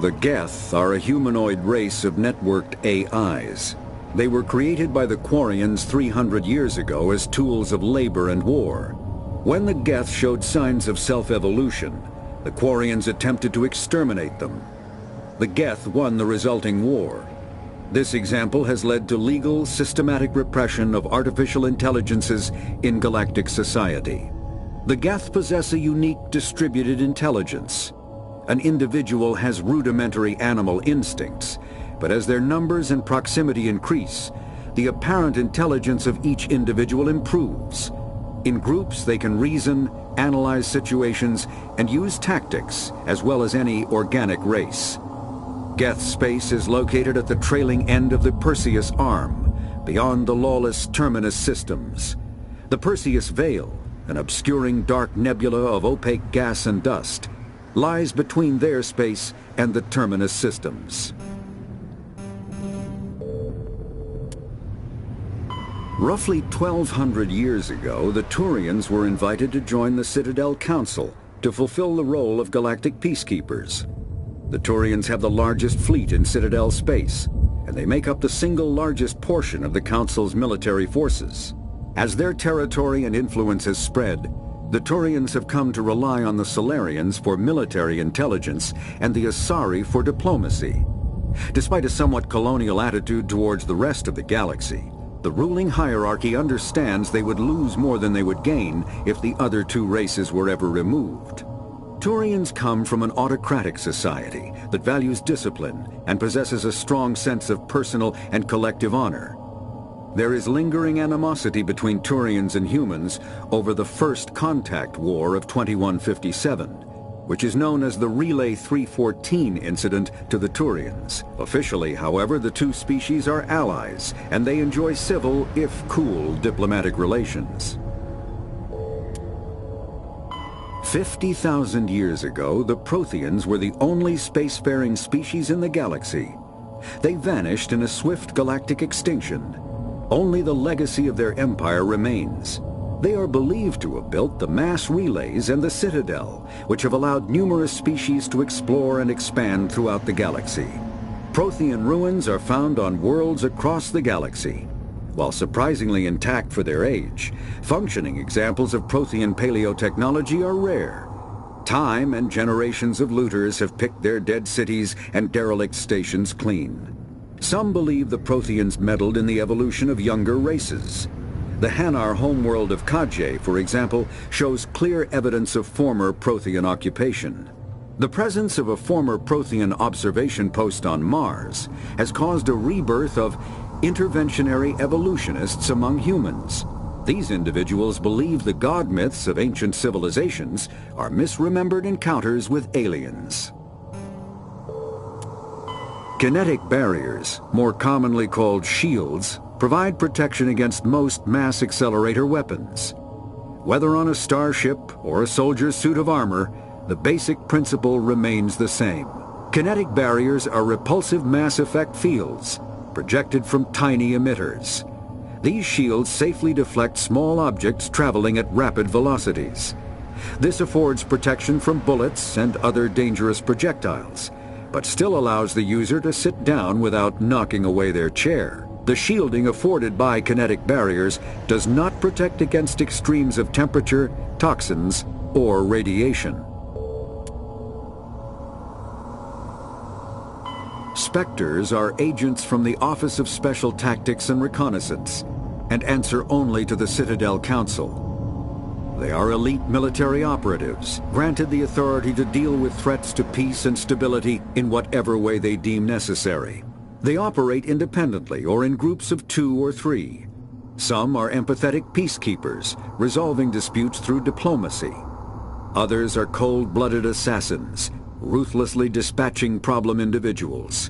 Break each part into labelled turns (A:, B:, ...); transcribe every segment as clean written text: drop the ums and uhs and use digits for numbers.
A: The Geth are a humanoid race of networked AIs. They were created by the Quarians 300 years ago as tools of labor and war. When the Geth showed signs of self-evolution, the Quarians attempted to exterminate them. The Geth won the resulting war. This example has led to legal, systematic repression of artificial intelligences in galactic society. The Geth possess a unique distributed intelligence. An individual has rudimentary animal instincts, but as their numbers and proximity increase, the apparent intelligence of each individual improves. In groups, they can reason, analyze situations, and use tactics, as well as any organic race. Geth space is located at the trailing end of the Perseus Arm, beyond the lawless Terminus systems. The Perseus Veil, an obscuring dark nebula of opaque gas and dust, lies between their space and the Terminus systems. Roughly 1,200 years ago, the Turians were invited to join the Citadel Council to fulfill the role of galactic peacekeepers. The Turians have the largest fleet in Citadel space, and they make up the single largest portion of the Council's military forces. As their territory and influence has spread, the Turians have come to rely on the Solarians for military intelligence and the Asari for diplomacy. Despite a somewhat colonial attitude towards the rest of the galaxy, the ruling hierarchy understands they would lose more than they would gain if the other two races were ever removed. Turians come from an autocratic society that values discipline and possesses a strong sense of personal and collective honor. There is lingering animosity between Turians and humans over the First Contact War of 2157, which is known as the Relay 314 incident to the Turians. Officially, however, the two species are allies, and they enjoy civil, if cool, diplomatic relations. 50,000 years ago, the Protheans were the only spacefaring species in the galaxy. They vanished in a swift galactic extinction. Only the legacy of their empire remains. They are believed to have built the mass relays and the Citadel, which have allowed numerous species to explore and expand throughout the galaxy. Prothean ruins are found on worlds across the galaxy. While surprisingly intact for their age, functioning examples of Prothean paleotechnology are rare. Time and generations of looters have picked their dead cities and derelict stations clean. Some believe the Protheans meddled in the evolution of younger races. The Hanar homeworld of Kaje, for example, shows clear evidence of former Prothean occupation. The presence of a former Prothean observation post on Mars has caused a rebirth of interventionary evolutionists among humans. These individuals believe the god myths of ancient civilizations are misremembered encounters with aliens. Kinetic barriers, more commonly called shields, provide protection against most mass accelerator weapons. Whether on a starship or a soldier's suit of armor, the basic principle remains the same. Kinetic barriers are repulsive mass effect fields, projected from tiny emitters. These shields safely deflect small objects traveling at rapid velocities. This affords protection from bullets and other dangerous projectiles, but still allows the user to sit down without knocking away their chair. The shielding afforded by kinetic barriers does not protect against extremes of temperature, toxins, or radiation. Spectres are agents from the Office of Special Tactics and Reconnaissance, and answer only to the Citadel Council. They are elite military operatives, granted the authority to deal with threats to peace and stability in whatever way they deem necessary. They operate independently or in groups of 2 or 3. Some are empathetic peacekeepers, resolving disputes through diplomacy. Others are cold-blooded assassins, ruthlessly dispatching problem individuals.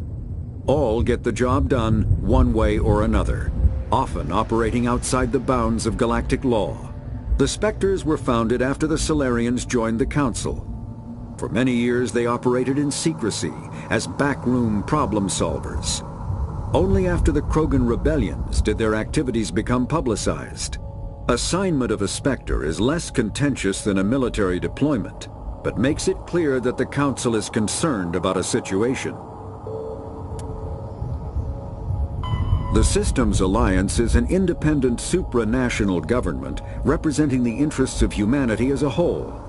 A: All get the job done one way or another, often operating outside the bounds of galactic law. The Spectres were founded after the Solarians joined the Council. For many years they operated in secrecy as backroom problem solvers. Only after the Krogan rebellions did their activities become publicized. Assignment of a Spectre is less contentious than a military deployment. but makes it clear that the Council is concerned about a situation. The Systems Alliance is an independent supranational government representing the interests of humanity as a whole.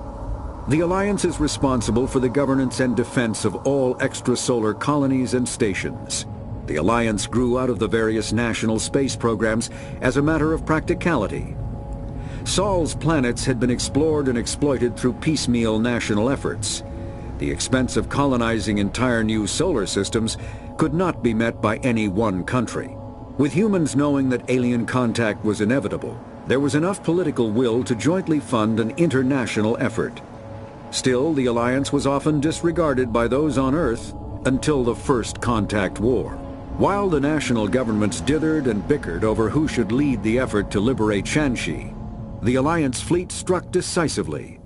A: The Alliance is responsible for the governance and defense of all extrasolar colonies and stations. The Alliance grew out of the various national space programs as a matter of practicality. Sol's planets had been explored and exploited through piecemeal national efforts. The expense of colonizing entire new solar systems could not be met by any one country. With humans knowing that alien contact was inevitable, there was enough political will to jointly fund an international effort. Still, the Alliance was often disregarded by those on Earth until the First Contact War. While the national governments dithered and bickered over who should lead the effort to liberate Shanxi, the Alliance fleet struck decisively.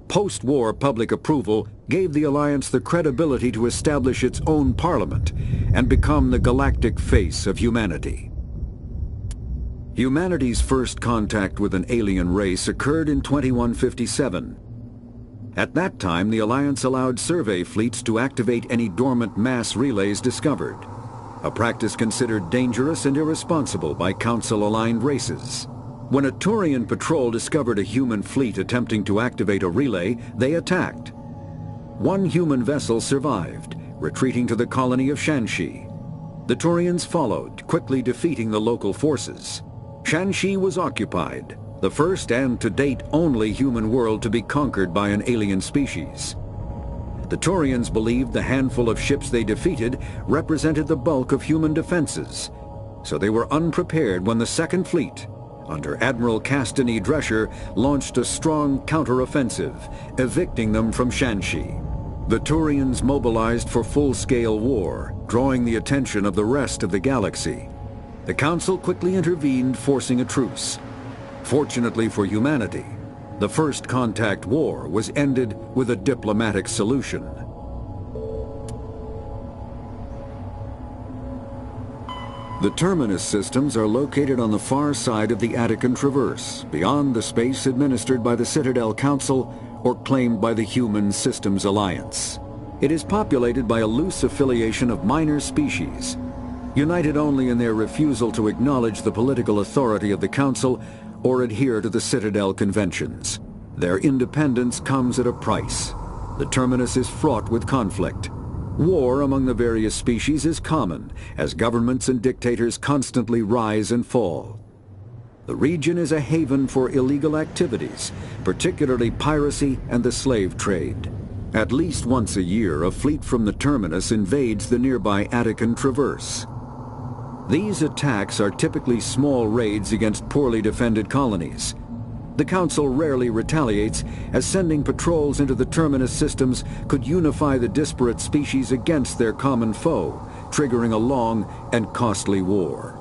A: Post-war public approval gave the Alliance the credibility to establish its own parliament and become the galactic face of humanity. Humanity's first contact with an alien race occurred in 2157. At that time, the Alliance allowed survey fleets to activate any dormant mass relays discovered, a practice considered dangerous and irresponsible by Council-aligned races. When a Turian patrol discovered a human fleet attempting to activate a relay, they attacked. One human vessel survived, retreating to the colony of Shanxi. The Turians followed, quickly defeating the local forces. Shanxi was occupied, the first and to date only human world to be conquered by an alien species. The Turians believed the handful of ships they defeated represented the bulk of human defenses, so they were unprepared when the Second Fleet, under Admiral Castany Drescher, launched a strong counter-offensive, evicting them from Shanxi. The Turians mobilized for full-scale war, drawing the attention of the rest of the galaxy. The Council quickly intervened, forcing a truce. Fortunately for humanity, the First Contact War was ended with a diplomatic solution. The terminus systems are located on the far side of the Attican Traverse, beyond the space administered by the Citadel Council or claimed by the Human Systems Alliance. It is populated by a loose affiliation of minor species, united only in their refusal to acknowledge the political authority of the Council or adhere to the Citadel Conventions. Their independence comes at a price. The terminus is fraught with conflict. War among the various species is common, as governments and dictators constantly rise and fall. The region is a haven for illegal activities, particularly piracy and the slave trade. At least once a year, a fleet from the terminus invades the nearby Attican Traverse. These attacks are typically small raids against poorly defended colonies. The Council rarely retaliates, as sending patrols into the terminus systems could unify the disparate species against their common foe, triggering a long and costly war.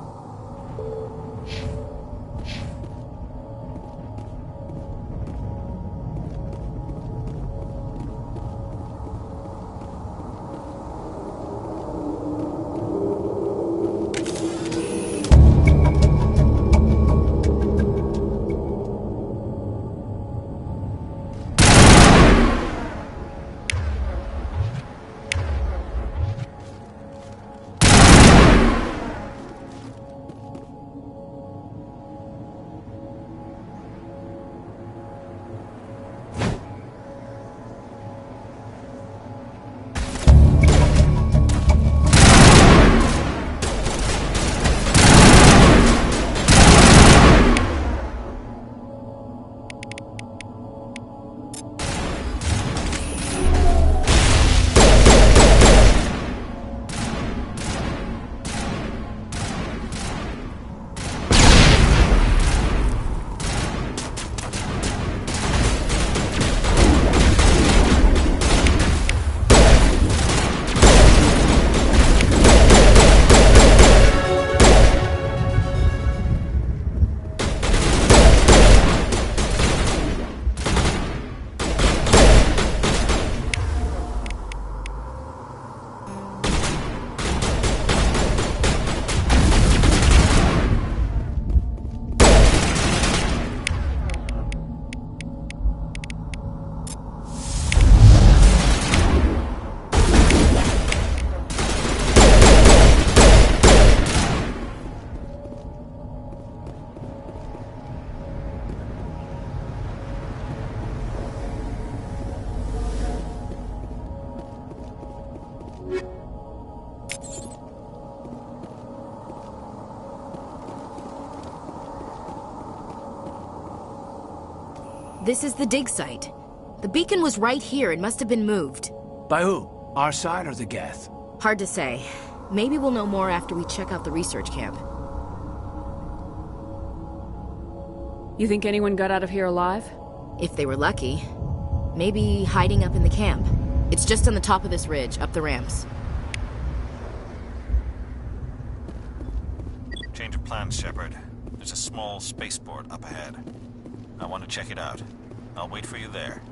B: This is the dig site. The beacon was right here and must have been moved.
C: By who? Our side or the Geth?
B: Hard to say. Maybe we'll know more after we check out the research camp.
D: You think anyone got out of here alive?
B: If they were lucky. Maybe hiding up in the camp. It's just on the top of this ridge, up the ramps.
E: Change of plans, Shepard. There's a small spaceport up ahead. I want to check it out. I'll wait for you there.